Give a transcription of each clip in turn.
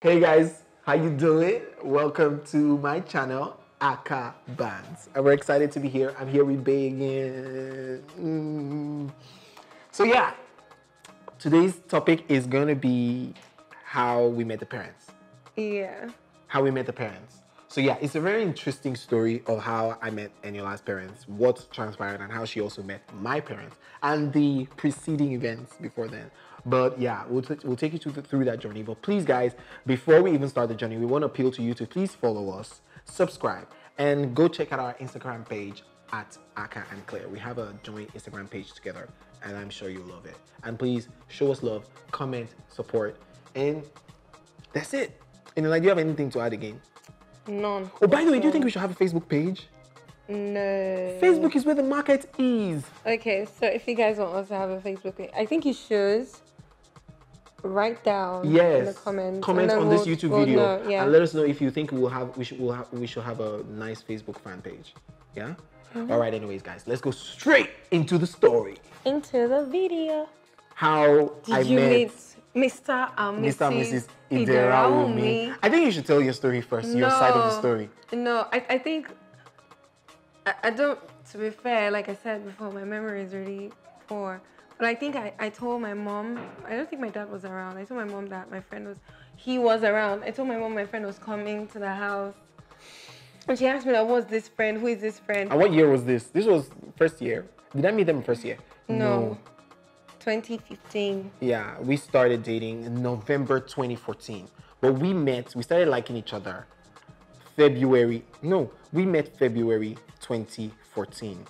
Hey guys, how you doing? Welcome to my channel, Akah Bants. And we're excited to be here. I'm here with Bay again. So yeah, today's topic is gonna be how we met the parents. Yeah. How we met the parents. So yeah, it's a very interesting story of how I met Eniola's parents, what transpired, and how she also met my parents, and the preceding events before then. But yeah, we'll take you through that journey. But please, guys, before we even start the journey, we want to appeal to you to please follow us, subscribe, and go check out our Instagram page at Akah and Claire. We have a joint Instagram page together, and I'm sure you'll love it. And please show us love, comment, support, and that's it. And do you have anything to add again? None. Oh, by the way, do you think we should have a Facebook page? No. Facebook is where the market is. Okay, so if you guys want us to have a Facebook page, I think you should write down in the comments. Comment on this YouTube video know, yeah. and let us know if you think we should have a nice Facebook fan page. Yeah? All right, anyways, guys, let's go straight into the story. Into the video. How I met Mr. and Mrs. Ideraumi. I think you should tell your story first, your side of the story. No, I think, I don't, to be fair, like I said before, my memory is really poor. But I think I told my mom, I don't think my dad was around. I told my mom that he was around. I told my mom my friend was coming to the house. And she asked me, what's this friend? Who is this friend? And what year was this? This was first year. Did I meet them in first year? No. 2015. Yeah, we started dating in November 2014. But we started liking each other we met February 2014.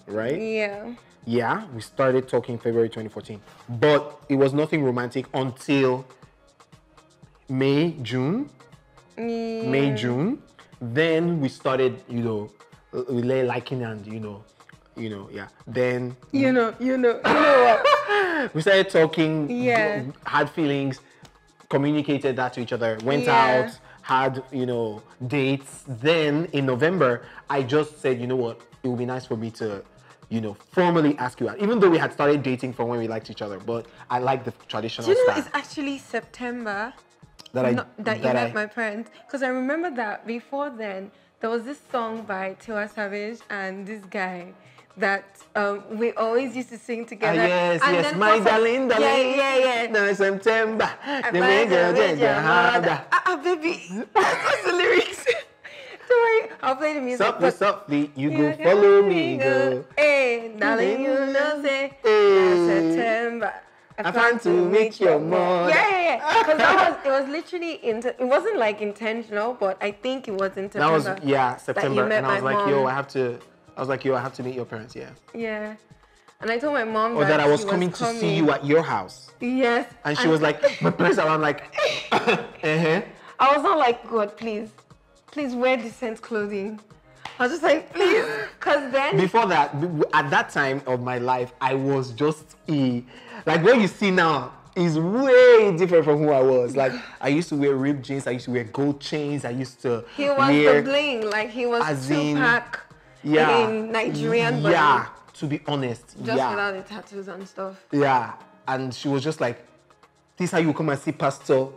Right? Yeah. Yeah, we started talking February 2014. But it was nothing romantic until May, June. Then we started, we lay liking and, yeah. Then you know what? we started talking, Yeah. had feelings, communicated that to each other, went out, had, dates. Then in November, I just said, you know what, it would be nice for me to, formally ask you out. Even though we had started dating from when we liked each other, but I like the traditional Do you know style. it's actually September that you met my parents? Because I remember that before then, there was this song by Tiwa Savage and this guy that we always used to sing together. Yes, my darling. Yeah. No, September. Baby, what's the lyrics? Don't worry, I'll play the music. Softly, you go follow me, go. Hey, darling, you know, say, September. I plan to meet your mom. Yeah. Because it was literally, it wasn't like intentional, but I think it was in September. That was, September. And I was like, mom. I have to meet your parents, yeah. Yeah. And I told my mom that I was coming to see you at your house. Yes. And she was like, my parents are around like, I was not like, God, please wear decent clothing. I was just like, please, because then... Before that, at that time of my life, I was just like what you see now is way different from who I was. Like, I used to wear ripped jeans, I used to wear gold chains, I used to He was the bling, like he was Tupac in Nigerian body. Yeah, to be honest. Just without the tattoos and stuff. Yeah, and she was just like, this is how you come and see Pastor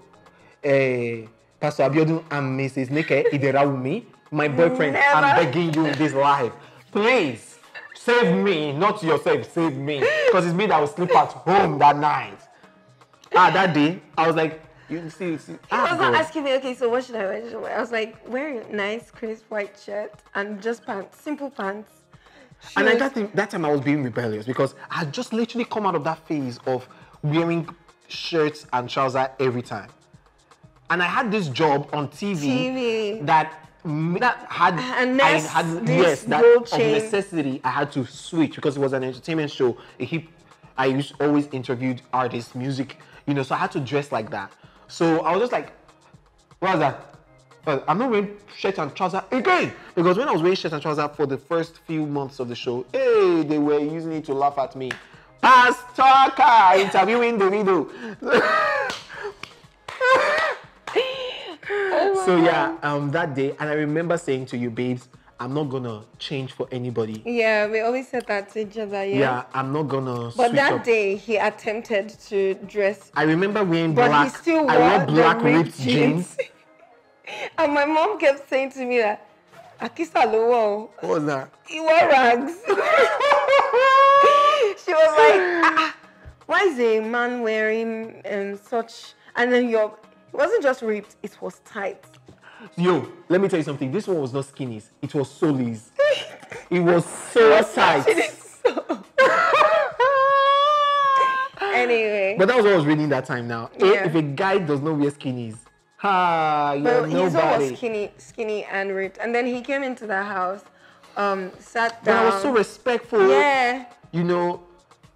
Abiodun and Mrs. Nike Ideraumi, my boyfriend. Never. I'm begging you in this life. Please, save me, not yourself, save me. Because it's me that will sleep at home that night. That day, I was like, you see. He was not asking me, okay, so what should I wear? I was like, wear a nice, crisp white shirt and just pants, simple pants. Shoes. And at that time, I was being rebellious because I had just literally come out of that phase of wearing shirts and trousers every time. And I had this job on TV. that had of necessity I had to switch because it was an entertainment show. I always interviewed artists, music, so I had to dress like that. So I was just like, what was that? I'm not wearing shirt and trousers again. Because when I was wearing shirt and trousers for the first few months of the show, they were using it to laugh at me. Pastor Akah interviewing Davido. So yeah, that day, and I remember saying to you, babes, I'm not gonna change for anybody. Yeah, we always said that to each other. Yeah. Yeah, I'm not gonna. But switch that up. day he attempted to dress. I remember wearing But black. he still I wore wore black the ripped jeans. And my mom kept saying to me that Akisa Lowo. What was that? He wore rags. She was like, why is a man wearing such? And then it wasn't just ripped, it was tight. Yo, let me tell you something. This one was not skinnies. It was solis. It was so tight. Anyway. But that was what I was reading that time now. Yeah. If a guy does not wear skinnies, you're But his one nobody. was skinny and ripped. And then he came into the house, sat down. But I was so respectful. Yeah. You know,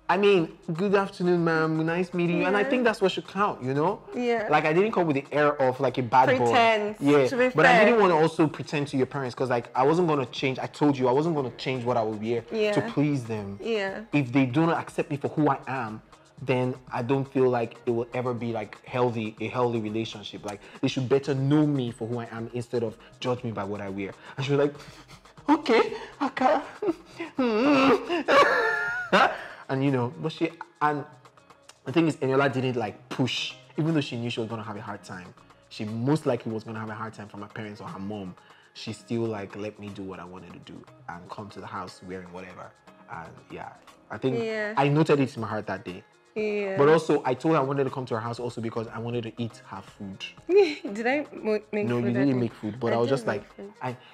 I mean, good afternoon, ma'am. Nice meeting you. And I think that's what should count, you know? Yeah. Like, I didn't come with the air of like a bad Pretend, boy. Yeah. to be But I fair. didn't want to also pretend to your parents because, like, I wasn't going to change. I told you I wasn't going to change what I would wear to please them. Yeah. If they do not accept me for who I am, then I don't feel like it will ever be like a healthy relationship. Like, they should better know me for who I am instead of judge me by what I wear. And she was like, okay, Akah. And you know, and the thing is, Eniola didn't like push, even though she knew she was gonna have a hard time. She most likely was gonna have a hard time from her parents or her mom. She still like let me do what I wanted to do and come to the house wearing whatever. And yeah, I think I noted it in my heart that day. Yeah. But also, I told her I wanted to come to her house also because I wanted to eat her food. Did I make food? No, you didn't make food, but I was just like,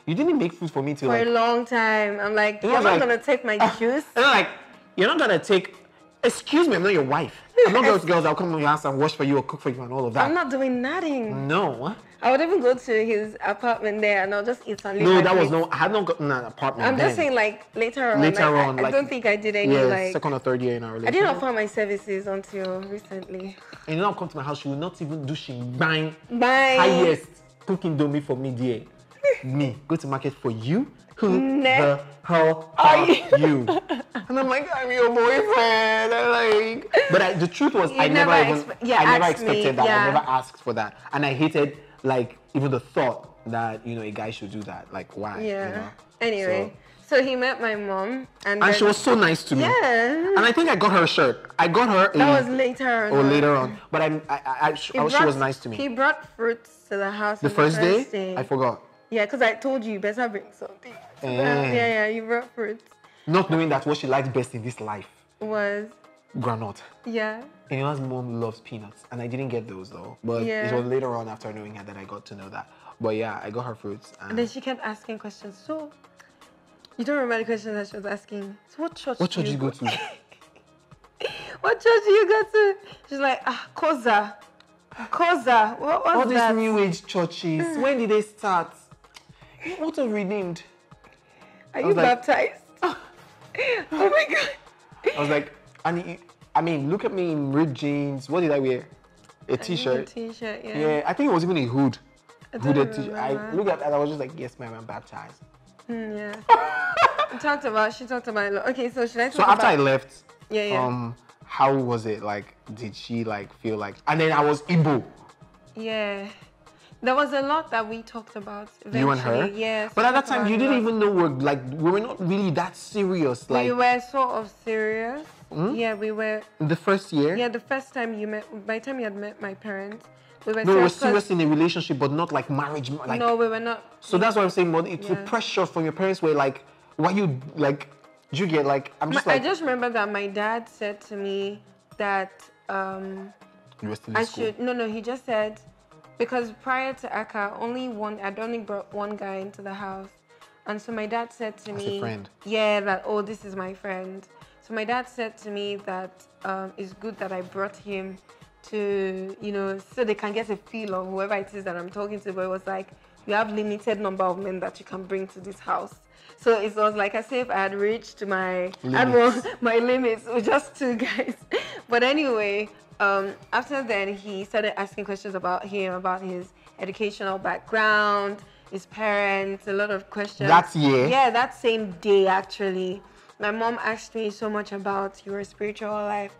you didn't make food for me till for like a long time. I'm like, It you're was not like- gonna take my juice. And I'm like, you're not gonna take. Excuse me, I'm not your wife. I'm not those girls that'll come to your house and wash for you or cook for you and all of that. I'm not doing nothing. No. I would even go to his apartment there and I'll just eat and leave No, my that was plate. no. I had not gotten an apartment. I'm then. just saying, like later on. Later like, on, I like, don't think I did any Yeah, like. second or third year in our I relationship. didn't offer my services until recently. And you now come to my house, she will not even do shebang. Bye. Highest cooking domi for me, dear. Me go to market for you. Who the hell are you? And I'm like, I'm your boyfriend. I'm like, but the truth was, I never expected that. I never asked for that, and I hated like even the thought that a guy should do that. Like, why? Yeah. You know? Anyway, so he met my mom, and she was so nice to me. Yeah. And I think I got her a shirt. I got her. That was later on. Or later on, but she was nice to me. He brought fruits to the house. The first day, I forgot. Yeah, because I told you better bring something. So yeah, you brought fruits. Not knowing that what she likes best in this life Was. granite. Yeah. Anyone's mom loves peanuts, and I didn't get those though. But it was later on after knowing her that I got to know that. But yeah, I got her fruits. And then she kept asking questions. So, you don't remember the question that she was asking? So what church do you go to? What church do you go to? She's like, Koza. Koza. What was All that? these new age churches. When did they start? What was renamed? Are you baptized? Oh my God. I was like, I mean, look at me in ripped jeans. What did I wear? A t-shirt. T-shirt, yeah. Yeah, I think it was even a hood. Hooded t-shirt. I remember. looked at that. I was just like, yes, ma'am, I'm baptized. Yeah. She talked about a lot. Okay, so should I talk So after I left, Yeah. how was it? Like, did she like feel like? And then I was Igbo. Yeah. There was a lot that we talked about eventually. You and her? Yes. But at that time, you didn't even know we were not really that serious. Like, we were sort of serious. Yeah, we were. The first year? Yeah, the first time you met, by the time you had met my parents, we were No, we were serious serious in a relationship, but not like marriage. Like, no, we were not. So that's what I'm saying. But it's the pressure from your parents were like, why you like, you get like, I'm just like. I just remember that my dad said to me that You were still in school. No, he just said, because prior to Akah, I'd only brought one guy into the house. And so my dad said to me, a friend. Yeah, that, oh, this is my friend. So my dad said to me that it's good that I brought him to, so they can get a feel of whoever it is that I'm talking to. But it was like, you have limited number of men that you can bring to this house. So it was like as if I had reached my limits with just two guys. But anyway, after then, he started asking questions about him, about his educational background, his parents, a lot of questions. That year? Yeah, that same day, actually. My mom asked me so much about your spiritual life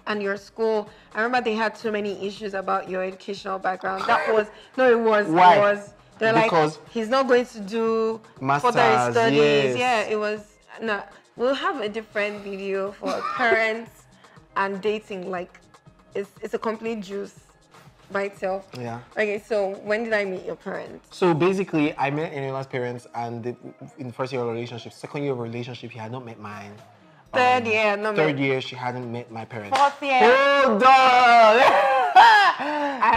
and your school. I remember they had so many issues about your educational background. That was, no, it was. Why? It was. They're because like, he's not going to do masters, further studies. yes. Yeah, it was, no, we'll have a different video for parents and dating. Like, it's a complete juice by itself. Yeah. Okay, so when did I meet your parents? So basically, I met Eniola's parents, and in the first year of a relationship, second year of a relationship, he had not met mine. Third year, no. Third year, she hadn't met my parents. Fourth year. Hold on!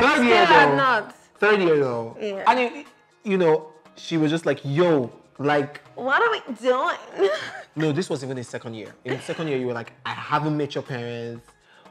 Third year though. Not. Third year though. Yeah. And it, you know, she was just like, yo, like. What are we doing? No, this was even the second year. In the second year, you were like, I haven't met your parents.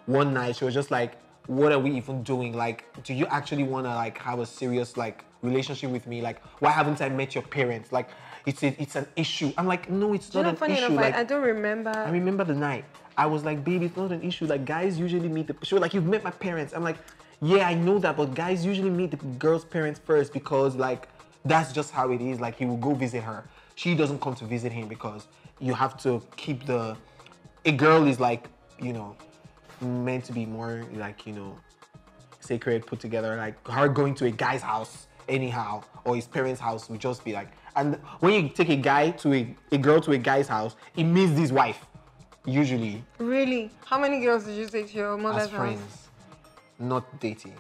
One night, she was just like, what are we even doing? Like, do you actually want to like have a serious like relationship with me? Like, why haven't I met your parents? Like, it's an issue. I'm like, no, it's not an funny issue. Enough, like, I don't remember. I remember the night. I was like, baby, it's not an issue. Like, guys usually meet the. She was like, you've met my parents. I'm like, yeah, I know that, but guys usually meet the girl's parents first because like that's just how it is. Like, he will go visit her. She doesn't come to visit him because you have to keep the. A girl is like, you know, meant to be more like, you know, sacred, put together. Like her going to a guy's house anyhow or his parents' house would just be like. And when you take a guy to a girl to a guy's house, it means his wife, usually. Really? How many girls did you take to your mother's as friends, house? not dating.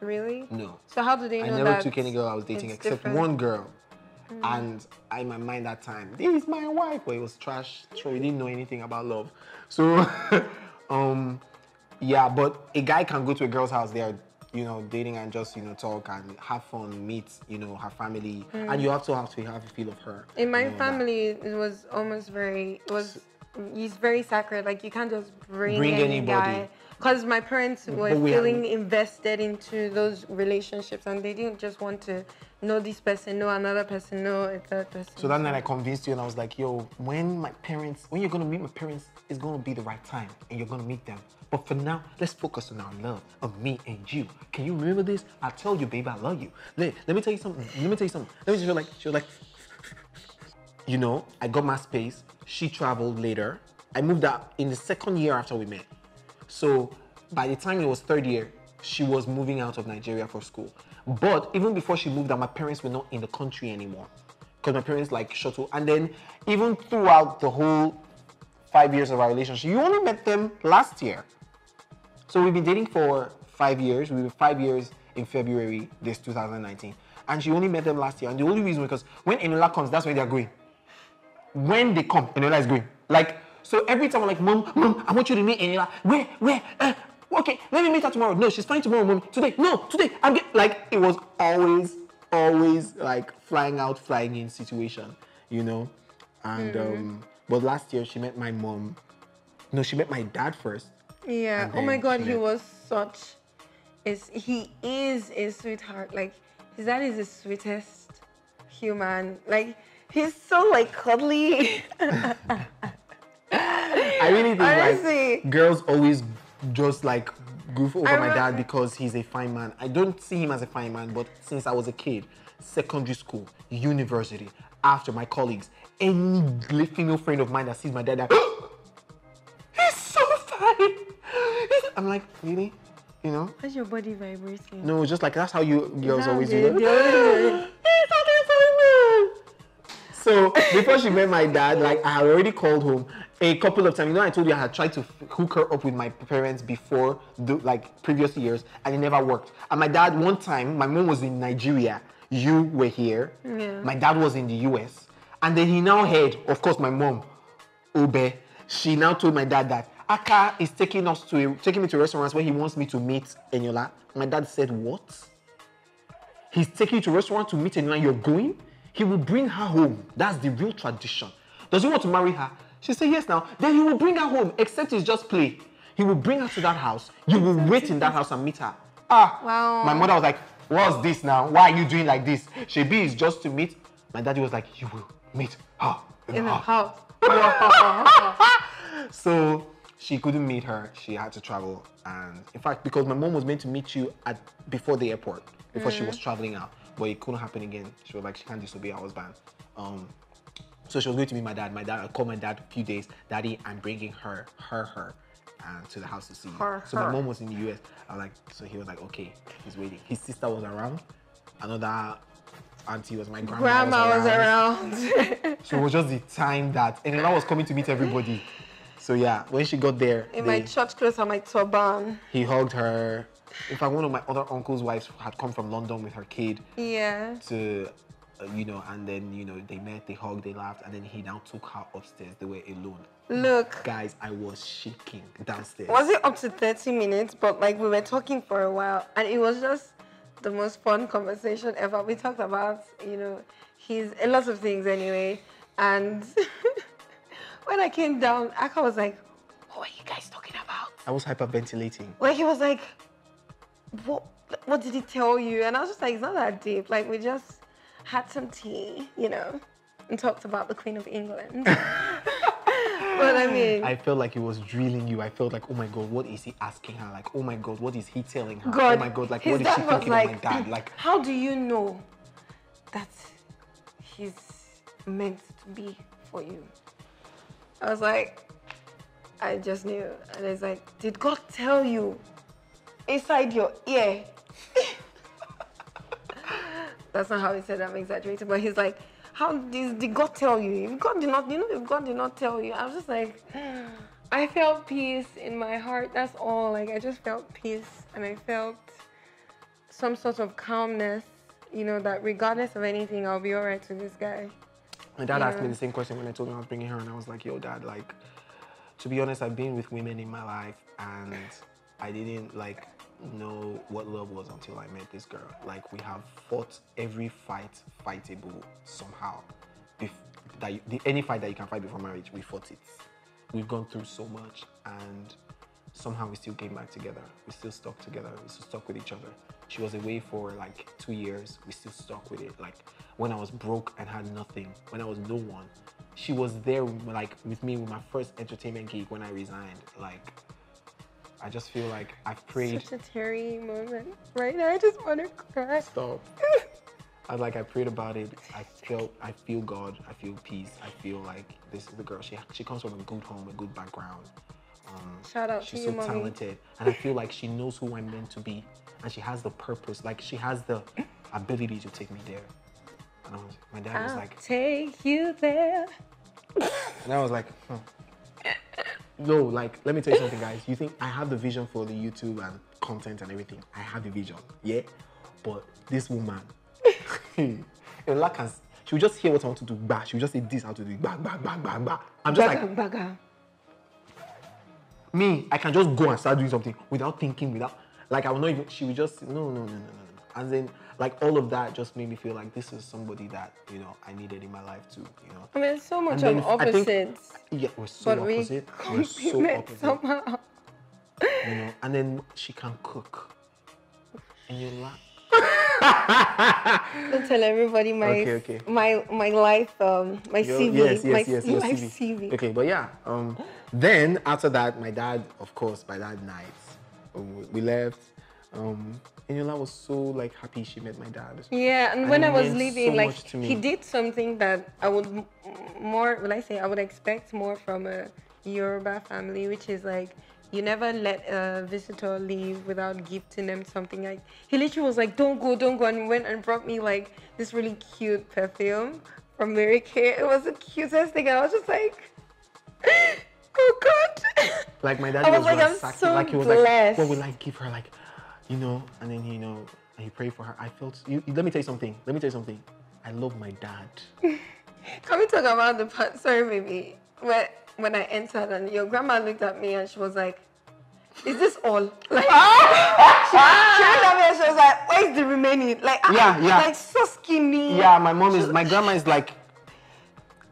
Really? No. So how do they know I that? never took any girl I was dating except different? one girl. And in my mind that time, this is my wife. But it was trash. So we didn't know anything about love. So, yeah, but a guy can go to a girl's house there, you know, dating and just, you know, talk and have fun, meet, you know, her family. And you also have to have a feel of her. In my you know, family, it was almost it's very sacred. Like, you can't just bring any anybody. guy. Because my parents were feeling invested into those relationships and they didn't just want to know this person, know another person, know a third person. So that night I convinced you and I was like, yo, when you're going to meet my parents, it's going to be the right time and you're going to meet them. But for now, let's focus on our love of me and you. Can you remember this? I told you, baby, I love you. Let me tell you something. She was like, you know, I got my space. She traveled later. I moved out in the second year after we met. So by the time it was third year, she was moving out of Nigeria for school. But even before she moved out, my parents were not in the country anymore. Because my parents like shuttle. And then even throughout the whole 5 years of our relationship, you only met them last year. So we've been dating for 5 years. We were 5 years in February, this 2019. And she only met them last year. And the only reason was because when Enola comes, that's when they're going. When they come, Enola is going. Like, so every time I'm like, Mom, I want you to meet Enola. Where? Okay, let me meet her tomorrow. No, she's fine tomorrow, Mom. Today, I'm like, it was always like flying out, flying in situation, you know? And, but last year she met my mom. No, she met my dad first. Yeah. Oh my God, he was he is a sweetheart. Like, his dad is the sweetest human. Like, he's so like cuddly. I really think like girls always just like goof over my dad because he's a fine man. I don't see him as a fine man, but since I was a kid, secondary school, university, after my colleagues, any female friend of mine that sees my dad, he's so fine. I'm like, really? You know? How's your body vibrating? No, just like that's how you girls always do. So before she met my dad, like I had already called home a couple of times. You know, I told you I had tried to hook her up with my parents before, like previous years, and it never worked. And my dad, one time, my mom was in Nigeria. You were here. Yeah. My dad was in the US. And then he now heard, of course, my mom, Obe, she now told my dad that Akah is taking me to restaurants where he wants me to meet Enola. My dad said, what? He's taking you to a restaurant to meet Enola, you're going? He will bring her home. That's the real tradition. Does he want to marry her? She said, yes now. Then he will bring her home, except it's just play. He will bring her to that house. You will wait in that house and meet her. Wow. My mother was like, what's this now? Why are you doing like this? Shebi is just to meet. My daddy was like, you will meet her in the house. So she couldn't meet her. She had to travel. And in fact, because my mom was meant to meet you before the airport, before she was traveling out. But it couldn't happen again. She was like, she can't disobey her husband. So she was going to meet my dad. I called my dad a few days. Daddy, I'm bringing her to the house to see you. So my mom was in the US. So he was like, okay, he's waiting. His sister was around. Another auntie was, my grandma was around. So it was just the time that Eniola was coming to meet everybody. So yeah, when she got there, in my church clothes and my turban, he hugged her. In fact, one of my other uncle's wives had come from London with her kid. Yeah. To, you know, and then, you know, they met, they hugged, they laughed, and then he now took her upstairs. They were alone. Look. Guys, I was shaking downstairs. Was it up to 30 minutes? But like we were talking for a while, and it was just the most fun conversation ever. We talked about, you know, a lot of things anyway. And when I came down, Akah was like, what were you guys talking about? I was hyperventilating. Well, he was like, what did he tell you? And I was just like, it's not that deep. Like, we just had some tea, you know, and talked about the Queen of England. But I mean, I felt like he was drilling you. I felt like, oh my God, what is he asking her? Like, oh my God, what is he telling her? God, oh my God, like, what is she thinking like, of my dad? Like, how do you know that he's meant to be for you? I was like, I just knew. And it's like, did God tell you inside your ear? That's not how he said it, I'm exaggerating. But he's like, how did God tell you? If God did not, if God did not tell you, I was just like, I felt peace in my heart. That's all. Like, I just felt peace, and I felt some sort of calmness, you know, that regardless of anything, I'll be all right with this guy. My dad asked me the same question when I told him I was bringing her, and I was like, yo, Dad, like, to be honest, I've been with women in my life, and I didn't, like, know what love was until I met this girl. Like, we have fought every fightable somehow. Any fight that you can fight before marriage, we fought it. We've gone through so much, and somehow we still came back together. We still stuck together. We still stuck with each other. She was away for like 2 years. We still stuck with it. Like, when I was broke and had nothing, when I was no one, she was there, like, with me with my first entertainment gig when I resigned. Like, I just feel like I've prayed. Such a teary moment right now. I just want to cry. Stop. I prayed about it. I feel God. I feel peace. I feel like this is the girl. She comes from a good home, a good background. Shout out to you, She's so talented, and I feel like she knows who I'm meant to be, and she has the purpose. Like, she has the ability to take me there. And my dad was like, take you there. And I was like, No, like, let me tell you something, guys. You think I have the vision for the YouTube and content and everything? I have the vision, yeah? But this woman, she will just hear what I want to do, bah. She will just say this, how to do it, bah, bah, bah, bah, bah. I'm just me, I can just go and start doing something without thinking, like, I will not even, she will just, no. And then, like, all of that just made me feel like this is somebody that, you know, I needed in my life too, you know. I mean, it's so much of opposites. Yeah, we're so opposite. We're so opposite. Somehow. You know, and then she can cook. And you laugh. Don't tell everybody my my life, my CV. Yes, my life CV. Okay, but yeah. Then after that, my dad night, we left. Eniola was so, like, happy she met my dad. Yeah, and when I was leaving, so like, he did something that I would I would expect more from a Yoruba family, which is like, you never let a visitor leave without gifting them something. Like, he literally was like, don't go, and went and brought me like this really cute perfume from Mary Kay. It was the cutest thing, and I was just like, oh God. Like, my dad was like, I'm so like, he was blessed. like, what will I give her? Like, you know, and then, you know, and he prayed for her. I felt, let me tell you something. I love my dad. Can we talk about the part, sorry baby, when I entered and your grandma looked at me and she was like, is this all? Like, she looked at me and she was like, where's the remaining? Like, yeah. Like, so skinny. Yeah, my grandma is like,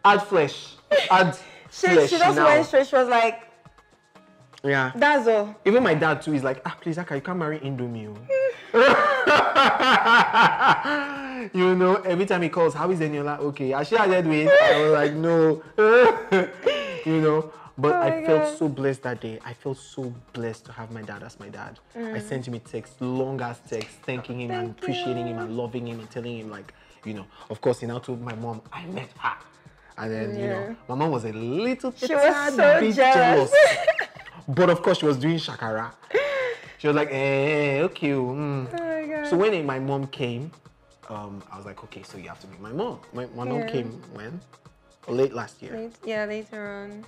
add flesh. She just went straight, she was like, yeah. That's all. Even my dad too is like, please, Akah, you can't marry Indomie. You know, every time he calls, how is Eniola? Okay, I should have that way. I was like, no. You know, but I felt so blessed that day. I felt so blessed to have my dad as my dad. I sent him a text, long ass text, thanking him and appreciating him and loving him and telling him, like, you know, of course, he now told my mom, I met her. And then, you know, my mom was a little bit jealous. But of course, she was doing shakara. She was like, okay. Oh my God. So when my mom came, I was like, okay, so you have to meet my mom. My mom came when? Late last year. Later on.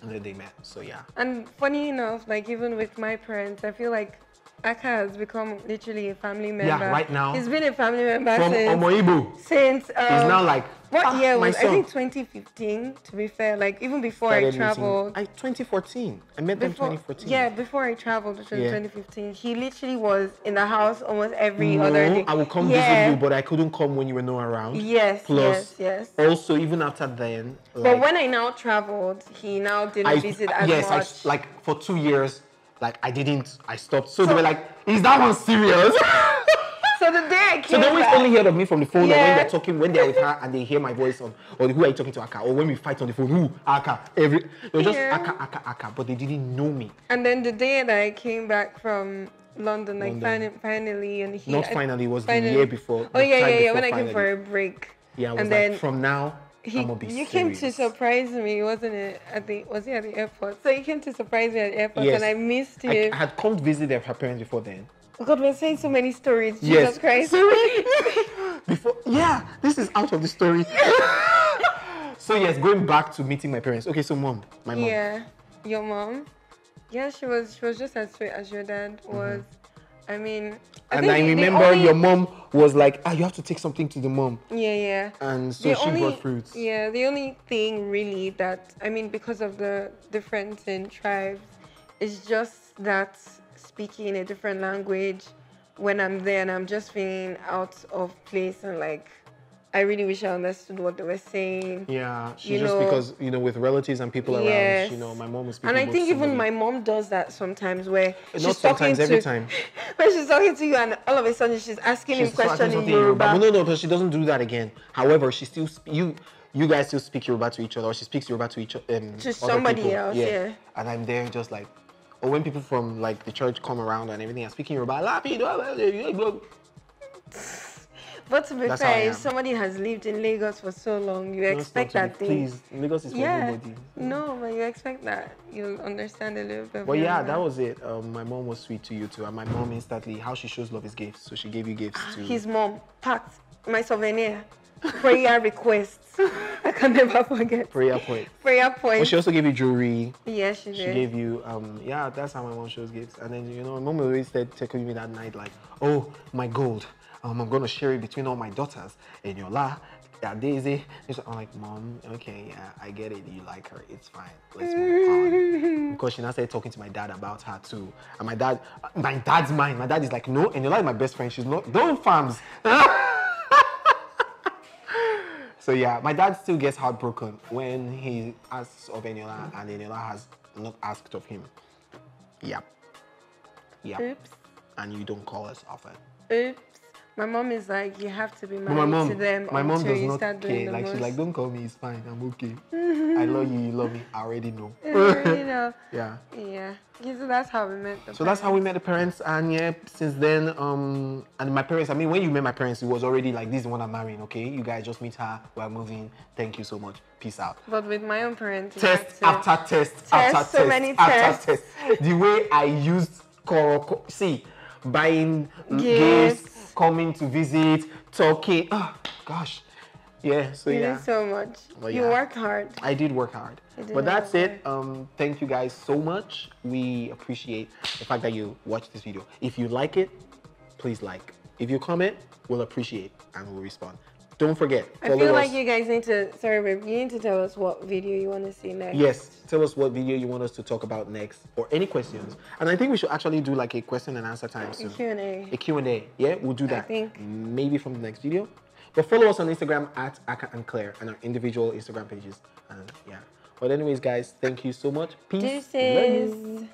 And then they met, so yeah. And funny enough, like even with my parents, I feel like Akah has become literally a family member. Yeah, right now. He's been a family member from Omoibo. Since he's now like what year was I think 2015 to be fair, like even before I traveled. 2014. I met them 2014. Yeah, before I traveled, which was 2015. He literally was in the house almost every other day. I would come visit you, but I couldn't come when you were not around. Yes, Plus, yes. Also, even after then. Like, but when I now traveled, he now didn't visit as much. Yes, like for 2 years. Like I stopped. So they were like, is that one serious? So the day I came So they always only heard of me from the phone, or when they're talking, when they're with her and they hear my voice on, or who are you talking to, Akah? Or when we fight on the phone, who? Akah. They were just Akah, but they didn't know me. And then the day that I came back from London, like finally, and he... Not finally, it was the year before. Oh yeah, when I came for a break. Yeah, I was like, from now, I'm gonna be serious. Came to surprise me, wasn't it? Was he at the airport? So he came to surprise me at the airport, and I missed him. I had come to visit her parents before then. God, we're saying so many stories. Jesus Christ. This is out of the story. So yes, going back to meeting my parents. Okay, so my mom. Yeah, your mom. Yeah, she was just as sweet as your dad was. I mean, I remember your mom was like, you have to take something to the mom. Yeah. And so she brought fruits. Yeah, the only thing really that, I mean, because of the difference in tribes, is just that speaking a different language when I'm there and I'm just feeling out of place and like, I really wish I understood what they were saying. Yeah, because, with relatives and people around, my mom was speaking. And I think even my mom does that sometimes where every time. When she's talking to you and all of a sudden she's asking him questions in Yoruba. No, but she doesn't do that again. However, she still, you guys still speak Yoruba to each other, or she speaks Yoruba to to somebody else, yeah. And I'm there just like, or when people from like the church come around and everything are speaking Yoruba, but to be fair, if somebody has lived in Lagos for so long, you expect that thing. Please, Lagos is for everybody. No, but you expect that. You'll understand a little bit. But yeah, that was it. My mom was sweet to you too. And my mom instantly, how she shows love is gifts. So she gave you gifts too. His mom, Pat, my souvenir, prayer requests. I can never forget. Prayer point. Well, she also gave you jewelry. Yeah, she did. She gave you, that's how my mom shows gifts. And then, my mom always said, taking me that night, like, oh, my gold. I'm going to share it between all my daughters. And Daisy. I'm like, Mom, okay, yeah, I get it. You like her. It's fine. Let's move on. Because she now started talking to my dad about her too. And my dad's mine. My dad is like, no, and you're like my best friend. She's not, don't farms. So yeah, my dad still gets heartbroken when he asks of Eniola and Eniola has not asked of him. Yep. Oops. And you don't call us often. Oops. My mom is like, you have to be married to them. My mom does not care. Like, she's like, don't call me, it's fine, I'm okay. I love you, you love me, I already know. Yeah. So that's how we met the parents. That's how we met the parents, and yeah, since then, and my parents, I mean, when you met my parents, it was already like, this is the one I'm marrying, okay? You guys just meet her, we're moving, thank you so much, peace out. But with my own parents, test after test after so many tests. After test. The way I used buying gifts, coming to visit, talking. Oh, gosh. Yeah, so you did so much. But you worked hard. I did work hard. But that's it. Thank you guys so much. We appreciate the fact that you watched this video. If you like it, please like. If you comment, we'll appreciate and we'll respond. Don't forget, follow us. I feel like you guys need to, sorry babe, you need to tell us what video you want to see next. Yes, tell us what video you want us to talk about next or any questions. And I think we should actually do like a question and answer time soon. A Q&A. Yeah, we'll do that. I think. Maybe from the next video. But follow us on Instagram at Akah and Claire and our individual Instagram pages. And yeah. But anyways, guys, thank you so much. Peace. Deuces.